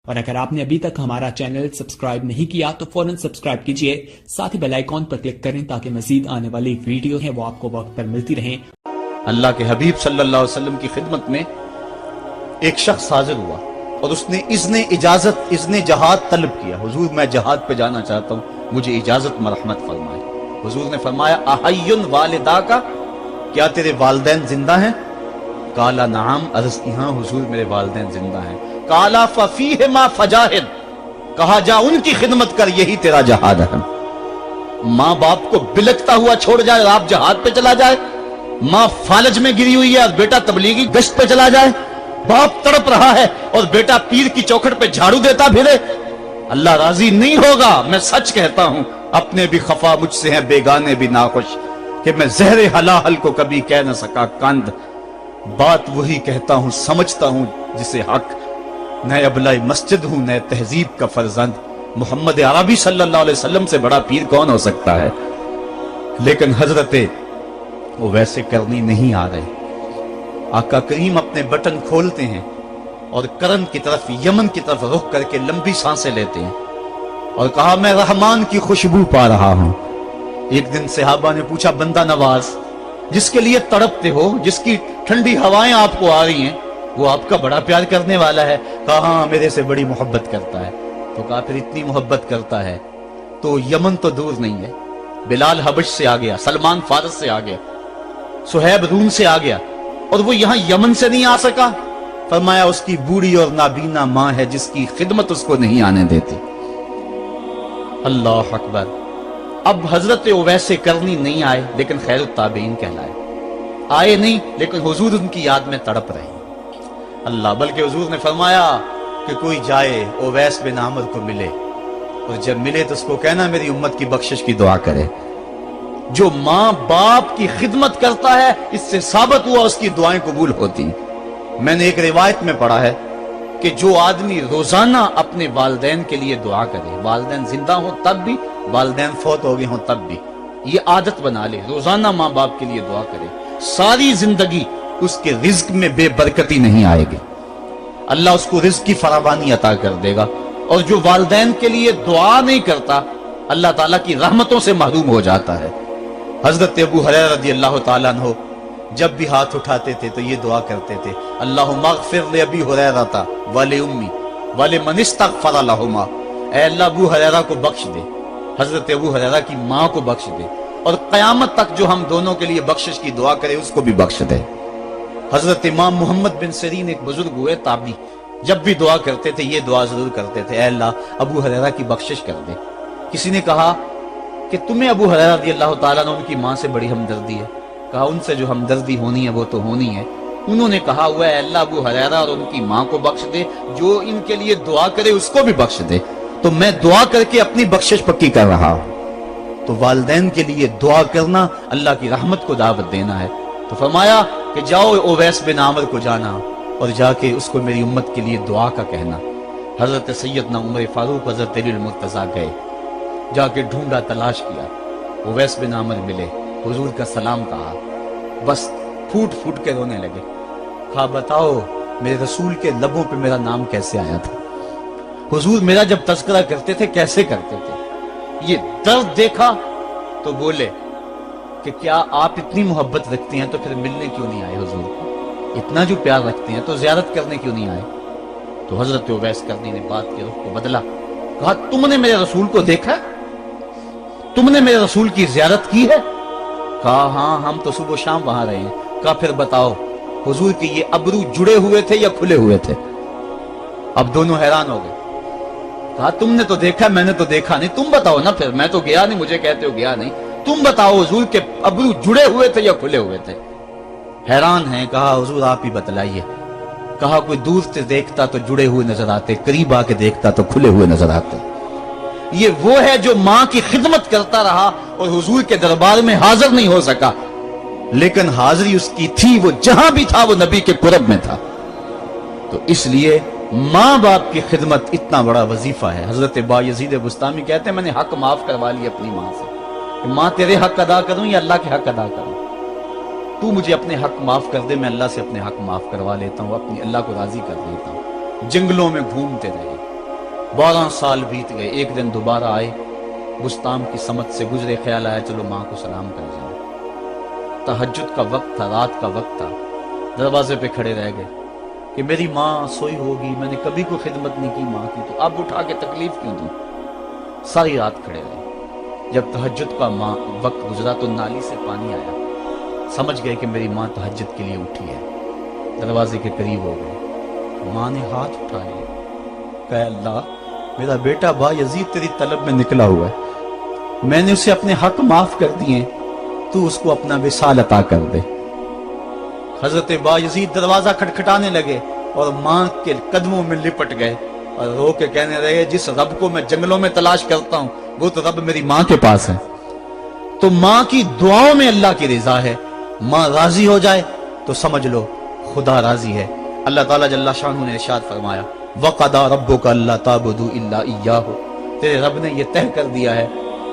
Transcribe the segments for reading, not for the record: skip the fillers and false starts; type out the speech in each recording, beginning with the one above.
और अगर आपने अभी तक हमारा चैनल सब्सक्राइब नहीं किया तो फौरन सब्सक्राइब कीजिए, साथ ही बेल आइकॉन पर क्लिक करें ताकि मजीद आने वाली वीडियो है वो आपको वक्त पर मिलती रहे। अल्लाह के हबीब सल्लल्लाहु अलैहि वसल्लम की खिदमत में एक शख्स हाजिर हुआ और उसने इज़्ने जहाद तलब किया। हुजूर मैं जहाद पे जाना चाहता हूँ, मुझे इजाजत मरहमत फरमाए। हुजूर ने फरमाया अहय्युन वालिदा का, क्या तेरे वालिदैन जिंदा हैं? काला नाम, अर्ज़ की हाँ हुजूर मेरे वालिदैन जिंदा हैं। काला फफीहिमा फजाहिद, कहा जा उनकी खिदमत कर, यही तेरा जहाद है। माँ बाप को बिलकता हुआ छोड़ जाए और आप जहाद पे चला जाए, माँ फालज में गिरी हुई है और बेटा तबलीगी गश्त पे चला जाए, बाप तड़प रहा है और बेटा पीर की चौखट पे झाड़ू देता फिरे, अल्लाह राजी नहीं होगा। मैं सच कहता हूं, अपने भी खफा मुझसे हैं, बेगाने भी नाखुश, कि मैं ज़हरे हलाहल को कभी कह न सका कंद। बात वही कहता हूं, समझता हूं जिसे हक, न अबलाई मस्जिद हूं न तहजीब का फर्जंद। मोहम्मद अरबी सल्लल्लाहु अलैहि वसल्लम से बड़ा पीर कौन हो सकता है? लेकिन हजरते वो वैसे करनी नहीं आ रहे। आका करीम अपने बटन खोलते हैं और करन की तरफ, यमन की तरफ रुख करके लंबी सांसें लेते हैं और कहा मैं रहमान की खुशबू पा रहा हूं। एक दिन सहाबा ने पूछा, बंदा नवाज जिसके लिए तड़पते हो, जिसकी ठंडी हवाएं आपको आ रही हैं, वो आपका बड़ा प्यार करने वाला है? कहा हाँ मेरे से बड़ी मोहब्बत करता है। तो कहा फिर इतनी मोहब्बत करता है तो यमन तो दूर नहीं है, बिलाल हबश से आ गया, सलमान फारस से आ गया, सुहैब रूम से आ गया, और वो यहां यमन से नहीं आ सका। फरमाया उसकी बूढ़ी और नाबीना मां है जिसकी खिदमत उसको नहीं आने देती। अल्लाह अकबर। अब हजरत वैसे करनी नहीं आए लेकिन खैर ताबीन कहलाए, आए नहीं लेकिन हुजूर उनकी याद में तड़प रहे अल्लाह। बल्कि हुजूर ने फरमाया कि कोई जाए ओवैस बिन आमिर को मिले और जब मिले तो उसको कहना मेरी उम्मत की बख्शिश की दुआ करे। जो माँ बाप की खिदमत करता है, इससे साबित हुआ उसकी दुआएं कबूल होती। मैंने एक रिवायत में पढ़ा है कि जो आदमी रोजाना अपने वालिदैन के लिए दुआ करे, वालिदैन जिंदा हो तब भी, वालिदैन फौत हो गए हों तब भी, ये आदत बना ले, रोजाना माँ बाप के लिए दुआ करे, सारी जिंदगी उसके रिज्क में बेबरकती नहीं आएगी, अल्लाह उसको रिज्क की फरावानी अता कर देगा। और जो वालिदैन के लिए दुआ नहीं करता, अल्लाह ताला की रहमतों से महरूम हो जाता है। हजरत अबू हुरैरा रज़ी अल्लाह ताला अन्हु जब भी हाथ उठाते थे तो ये दुआ करते थे, अल्लाहुम्मा अग़फ़िर li अबी हुरैरा व li उम्मी व लिमन इस्तग़फ़र लहुमा। ऐ अल्लाह अबू हुरैरा को बख्श दे, हजरत अबू हुरैरा की माँ को बख्श दे, और क़यामत तक जो हम दोनों के लिए बख्शिश की दुआ करे उसको भी बख्श दे। हजरत इमाम मोहम्मद बिन सीरीन एक बुजुर्ग हुए ताबी, जब भी दुआ करते थे ये दुआ जरूर करते थे, ऐ अल्लाह अबू हुरैरा की बख्शिश कर दे। किसी ने कहा कि तुम्हें अबू हुरैरा रज़ी अल्लाह ताला अन्हु उनकी माँ से बड़ी हमदर्दी है? कहा उनसे जो हमदर्दी होनी है वो तो होनी है। उन्होंने कहा हुआ है अल्लाह अबू हुरैरा और उनकी माँ को बख्श दे, जो इनके लिए दुआ करे उसको भी बख्श दे। तो मैं दुआ करके अपनी बख्शिश पक्की कर रहा हूं। तो वालिदैन के लिए दुआ करना अल्लाह की रहमत को दावत देना है। तो फरमाया कि जाओ ओवैस बिन आमिर को जाना और जाके उसको मेरी उम्मत के लिए दुआ का कहना। हजरत सैयदना उमर फारूक हजरत अली मुर्तजा गए, जाके ढूंढा, तलाश किया, ओवैस बिन आमिर मिले, हुजूर का सलाम कहा, बस फूट फूट के रोने लगे। कहा बताओ मेरे रसूल के लबों पे मेरा नाम कैसे आया था? हुजूर मेरा जब तज़किरा करते थे कैसे करते थे? ये दर्द देखा तो बोले कि क्या आप इतनी मोहब्बत रखती हैं तो फिर मिलने क्यों नहीं आए हुजूर को? इतना जो प्यार रखते हैं तो ज़ियारत करने क्यों नहीं आए? तो हजरत उवैस करनी ने बात के रुख को बदला, कहा तुमने मेरे रसूल को देखा? तुमने मेरे रसूल की ज़ियारत की है? कहा हाँ हम तो सुबह शाम वहां रहे हैं। कहा फिर बताओ हुजूर के ये अबरू जुड़े हुए थे या खुले हुए थे? अब दोनों हैरान हो गए। कहा तुमने तो देखा, मैंने तो देखा नहीं, तुम बताओ ना फिर, मैं तो गया नहीं, मुझे कहते हो गया नहीं, तुम बताओ हुजूर के अबरू जुड़े हुए थे या खुले हुए थे? हैरान हैं। कहा हुजूर आप ही बतलाइए। कहा कोई दूर से देखता तो जुड़े हुए नजर आते, करीब आके देखता तो खुले हुए नजर आते। ये वो है जो माँ की खिदमत करता रहा और हुजूर के दरबार में हाजिर नहीं हो सका, लेकिन हाजिरी उसकी थी, वो जहां भी था वो नबी के कुरब में था। तो इसलिए माँ बाप की खिदमत इतना बड़ा वजीफा है। हजरत बायजीद बुस्तामी कहते हैं मैंने हक माफ करवा लिया अपनी माँ से, कि माँ तेरे हक अदा करूं या अल्लाह के हक अदा करूं? तू मुझे अपने हक माफ कर दे, मैं अल्लाह से अपने हक माफ करवा लेता हूं, अपनी अल्लाह को राजी कर देता हूं। जंगलों में घूमते रहे, 12 साल बीत गए। एक दिन दोबारा आए, बुस्ताम की समझ से गुजरे, ख्याल आया चलो माँ को सलाम कर जाए। तहज्जुद का वक्त था, रात का वक्त था। दरवाजे पे खड़े रह गए कि मेरी माँ सोई होगी, मैंने कभी कोई खिदमत नहीं की माँ की, तो अब उठा के तकलीफ क्यों दी। सारी रात खड़े रहे। जब तहज्जुद का माँ वक्त गुजरा तो नाली से पानी आया, समझ गए कि मेरी माँ तहज्जुद के लिए उठी है। दरवाजे के करीब हो गए, माँ ने हाथ उठा लिया, कहा अल्लाह मेरा बेटा बा यजीद तेरी तलब में निकला हुआ है, मैंने उसे अपने हक माफ कर दिए, तू उसको अपना विसाल अता कर दे। हजरत बा यजीद दरवाजा खटखटाने लगे और माँ के कदमों में लिपट गए और रो के कहने लगे जिस रब को मैं जंगलों में तलाश करता हूं वो तो रब मेरी माँ के पास है। तो माँ की दुआओं में अल्लाह की रिजा है। माँ राजी हो जाए तो समझ लो खुदा राजी है। अल्लाह ताला जल्ला शानहू ने इरशाद फरमाया वक़दा रब्बुका अल्ला ताबुदू इल्ला इय्याहु, तेरे रब ने यह तय कर दिया है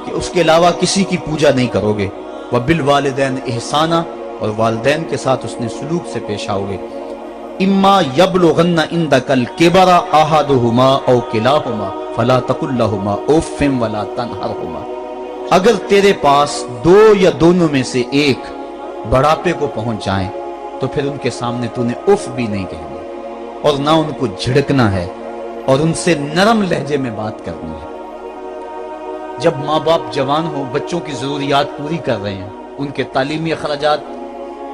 कि उसके अलावा किसी की पूजा नहीं करोगे। व बिल वालिदैन इहसाना, और वालिदैन के साथ उसने सुलूक से पेश आओगे। इम्मा यबलुगन्ना इंदकल किबरा अहदुहुमा औ किलाहुमा फला तकुल लहुमा उफ़्फ़िन वला तनहरहुमा, अगर तेरे पास दो या दोनों में से एक बढ़ापे को पहुंच जाएं तो फिर उनके सामने तूने उफ भी नहीं कहनी और ना उनको झिड़कना है और उनसे नरम लहजे में बात करनी है। जब माँ बाप जवान हो, बच्चों की जरूरियात पूरी कर रहे हैं, उनके तालीमी अखराजात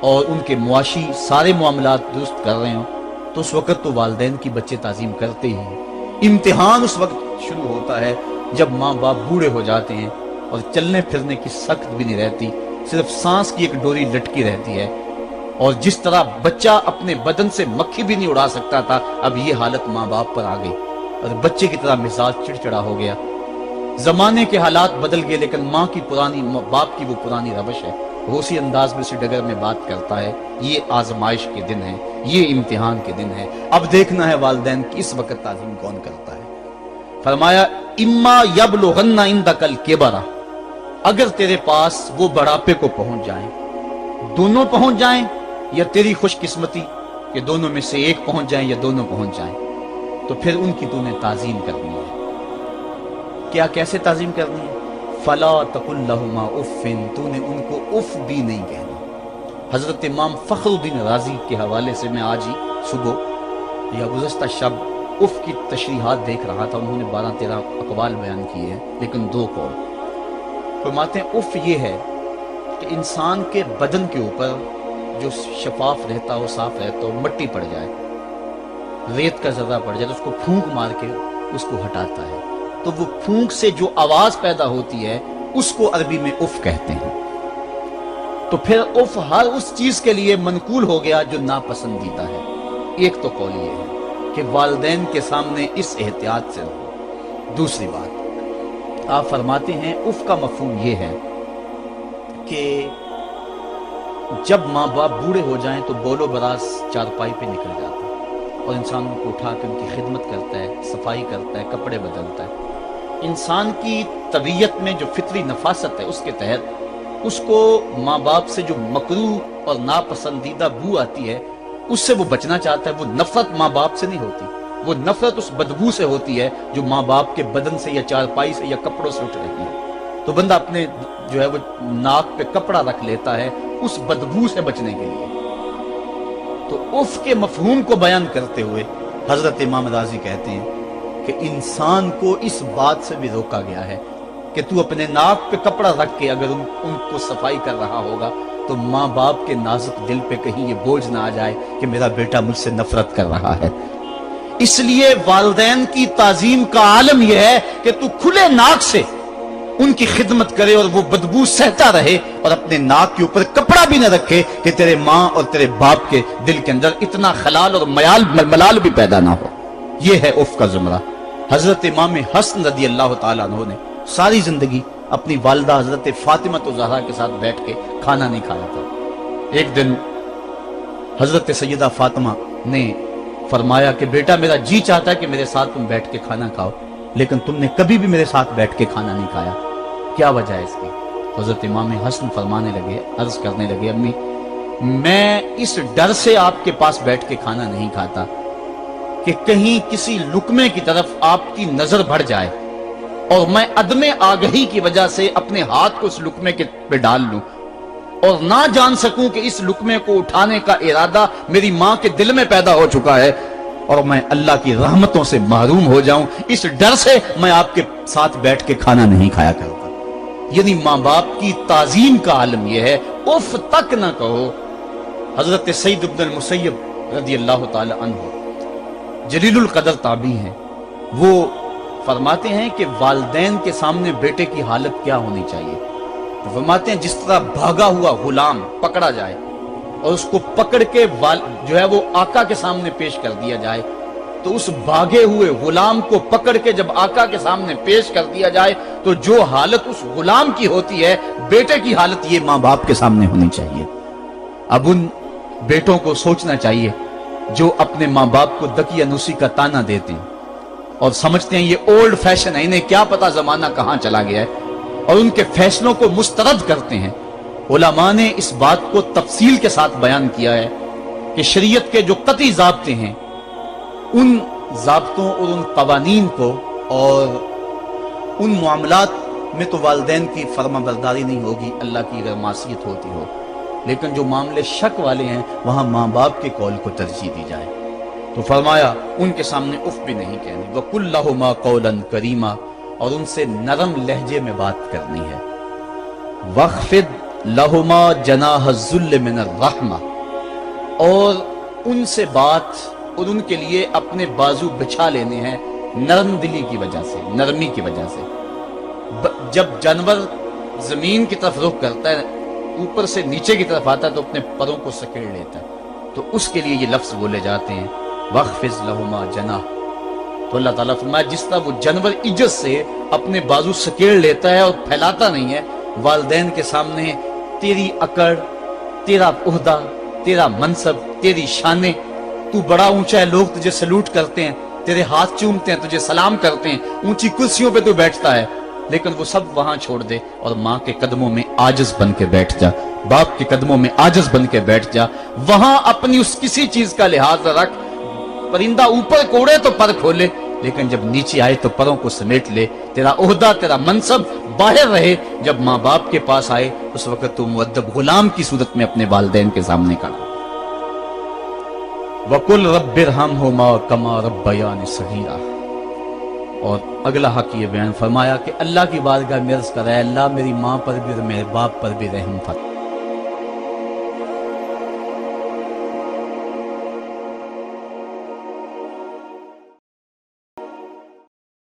और उनके मुआशी सारे मामलात दुरुस्त कर रहे हो, तो उस वक्त तो वालिदैन की बच्चे ताजीम करते ही हैं। इम्तिहान उस वक्त शुरू होता है जब माँ बाप बूढ़े हो जाते हैं और चलने फिरने की सख्त भी नहीं रहती, सिर्फ सांस की एक डोरी लटकी रहती है। और जिस तरह बच्चा अपने बदन से मक्खी भी नहीं उड़ा सकता था, अब ये हालत माँ बाप पर आ गई और बच्चे की तरह मिजाज चिड़चिड़ा हो गया। जमाने के हालात बदल गए, लेकिन माँ की पुरानी, बाप की वो पुरानी रवश है। वो उसी अंदाज में, उसी डगर में बात करता है। ये आजमाइश के दिन है, ये इम्तिहान के दिन है। अब देखना है वालिदैन की इस वक्त ताज़ीम कौन करता है। फरमाया इम्मा यबलुगन्ना इंदकल किबरा, अगर तेरे पास वो बढ़ापे को पहुंच जाएं, दोनों पहुंच जाएं, या तेरी खुशकिस्मती कि दोनों में से एक पहुंच जाएं या दोनों पहुंच जाएं, तो फिर उनकी तूने ताज़ीम करनी है। क्या, कैसे ताज़ीम करनी है? फला तकुल लहुमा उफ़्फ़िन, तूने उनको उफ भी नहीं कहना। हजरत इमाम फखरुद्दीन राजी के हवाले से मैं आज ही सुबह या गुज़श्ता शब उफ की तशरीहात देख रहा था। उन्होंने 12-13 अक़वाल बयान किए हैं, लेकिन 2 कौल फरमाते हैं। उफ ये है कि इंसान के बदन के ऊपर जो शफाफ रहता हो, साफ रहता हो, मट्टी पड़ जाए, रेत का जर्रा पड़ जाए तो उसको फूंक मार के उसको हटाता है, तो वो फूंक से जो आवाज पैदा होती है उसको अरबी में उफ कहते हैं। तो फिर उफ हर उस चीज के लिए मनकूल हो गया जो नापसंदीदा है। एक तो कौल ये है कि वालिदैन के सामने इस एहतियात से रहो। दूसरी बात, आप फरमाते हैं उफ का मफहूम ये है कि जब माँ बाप बूढ़े हो जाएं तो बोलो बरास चारपाई पे निकल जाता है और इंसान उनको उठा के उनकी खिदमत करता है, सफाई करता है, कपड़े बदलता है। इंसान की तबीयत में जो फितरी नफासत है उसके तहत उसको माँ बाप से जो मकरूह और नापसंदीदा बू आती है उससे वो बचना चाहता है। वो नफरत माँ बाप से नहीं होती, वो नफरत उस बदबू से होती है जो माँ बाप के बदन से या चारपाई से या कपड़ों से उठ रही है। तो बंदा अपने जो है वो नाक पे कपड़ा रख लेता है उस बदबू से बचने के लिए। तो उफ के मफहूम को बयान करते हुए हजरत इमाम राजी कहते हैं कि इंसान को इस बात से भी रोका गया है कि तू अपने नाक पे कपड़ा रख के अगर उनको सफाई कर रहा होगा तो माँ बाप के नाजुक दिल पे कहीं ये बोझ ना आ जाए कि मेरा बेटा मुझसे नफरत कर रहा है। इसलिए वालिदैन की ताजीम का आलम यह है कि तू खुले नाक से उनकी खिदमत करे और वो बदबू सहता रहे और अपने नाक के ऊपर कपड़ा भी न रखे कि तेरे माँ और तेरे बाप के दिल के अंदर इतना खलाल और मलाल भी पैदा ना हो। यह है उफ का जुमरा। हजरत इमाम हसन रदी अल्लाह ताला अन्हु ने सारी जिंदगी अपनी वालिदा हजरत फातिमा तो ज़हरा के साथ बैठ के खाना नहीं खाया था। एक दिन हजरत सैयदा फातिमा ने फरमाया कि बेटा मेरा जी चाहता है कि मेरे साथ तुम बैठ के खाना खाओ, लेकिन तुमने कभी भी मेरे साथ बैठ के खाना नहीं खाया, क्या वजह है इसकी? हजरत इमाम हसन फरमाने लगे, अर्ज करने लगे, अम्मी मैं इस डर से आपके पास बैठ के खाना नहीं खाता کہ کہیں کسی لقمے کی طرف آپ کی نظر بڑھ جائے اور میں عدم آگہی کی وجہ سے اپنے ہاتھ کو اس لقمے کے پہ ڈال لوں اور نہ جان سکوں کہ اس لقمے کو اٹھانے کا ارادہ میری ماں کے دل میں پیدا ہو چکا ہے اور میں اللہ کی رحمتوں سے محروم ہو جاؤں، اس ڈر سے میں آپ کے ساتھ بیٹھ کے کھانا نہیں کھایا کروں گا۔ یعنی ماں باپ کی تعظیم کا عالم یہ ہے، اف تک نہ کہو۔ حضرت سعید بن المسیب رضی اللہ تعالی عنہ جلیل القدر تابعی ہیں، وہ فرماتے ہیں کہ والدین کے سامنے بیٹے کی حالت کیا ہونی چاہیے۔ وہ فرماتے ہیں جس طرح بھاگا ہوا غلام پکڑا جائے اور اس کو پکڑ کے جو ہے وہ آقا کے سامنے پیش کر دیا جائے، تو اس بھاگے ہوئے غلام کو پکڑ کے جب آقا کے سامنے پیش کر دیا جائے تو جو حالت اس غلام کی ہوتی ہے، بیٹے کی حالت یہ ماں باپ کے سامنے ہونی چاہیے۔ اب ان بیٹوں کو سوچنا چاہیے جو اپنے ماں باپ کو دقیانوسی کا تانا دیتے ہیں اور سمجھتے ہیں یہ اولڈ فیشن ہے، انہیں کیا پتا زمانہ کہاں چلا گیا ہے، اور ان کے فیصلوں کو مسترد کرتے ہیں۔ علماء نے اس بات کو تفصیل کے ساتھ بیان کیا ہے کہ شریعت کے جو قطعی ضابطے ہیں، ان ضابطوں اور ان قوانین کو اور ان معاملات میں تو والدین کی فرما برداری نہیں ہوگی، اللہ کی اگر معصیت ہوتی ہو، لیکن جو معاملے شک والے ہیں وہاں ماں باپ کے قول کو ترجیح دی جائے۔ تو فرمایا ان کے سامنے اف بھی نہیں کہنی، وَقُلْ لَهُمَا قَوْلًا كَرِيمًا، اور ان سے نرم لہجے میں بات کرنی ہے۔ وَاخْفِضْ لَهُمَا جَنَاحَ الذُّلِّ مِنَ الرَّحْمَةِ، اور ان سے بات اور ان کے لیے اپنے بازو بچھا لینے ہیں نرم دلی کی وجہ سے، نرمی کی وجہ سے۔ جب جانور زمین کی طرف رخ کرتا ہے، اوپر سے نیچے کی طرف آتا ہے تو اپنے پروں کو سکیڑ لیتا ہے، تو اس کے لیے یہ لفظ بولے جاتے ہیں وَاخْفِضْ لَهُمَا جَنَاحَ۔ تو اللہ تعالیٰ فرمایا جس طرح وہ جانور عزت سے اپنے بازو سکیڑ لیتا ہے اور پھیلاتا نہیں ہے، والدین کے سامنے تیری اکڑ، تیرا عہدہ، تیرا منصب، تیری شانیں، تو بڑا اونچا ہے، لوگ تجھے سلوٹ کرتے ہیں، تیرے ہاتھ چومتے ہیں، تجھے سلام کرتے ہیں، اونچی کرسیوں پہ تو بیٹھتا ہے، لیکن وہ سب وہاں چھوڑ دے اور ماں کے قدموں میں عاجز بن کے بیٹھ جا، باپ کے قدموں میں عاجز بن کے بیٹھ جا، وہاں اپنی اس کسی چیز کا لحاظ رکھ۔ پرندہ اوپر کوڑے تو پر کھولے، لیکن جب نیچے آئے تو پروں کو سمیٹ لے، تیرا عہدہ، تیرا منصب باہر رہے، جب ماں باپ کے پاس آئے اس وقت تو مؤدب غلام کی صورت میں اپنے والدین کے سامنے کھڑا۔ وَقُلْ رَبِّ ارْحَمْهُمَا كَمَا رَبَّيَانِ صَغِيرًا، اور اگلا حق یہ بیان فرمایا کہ اللہ کی بارگاہ میں عرض کر رہا ہے، اللہ میری ماں پر بھی اور میرے باپ پر بھی رحم فرما۔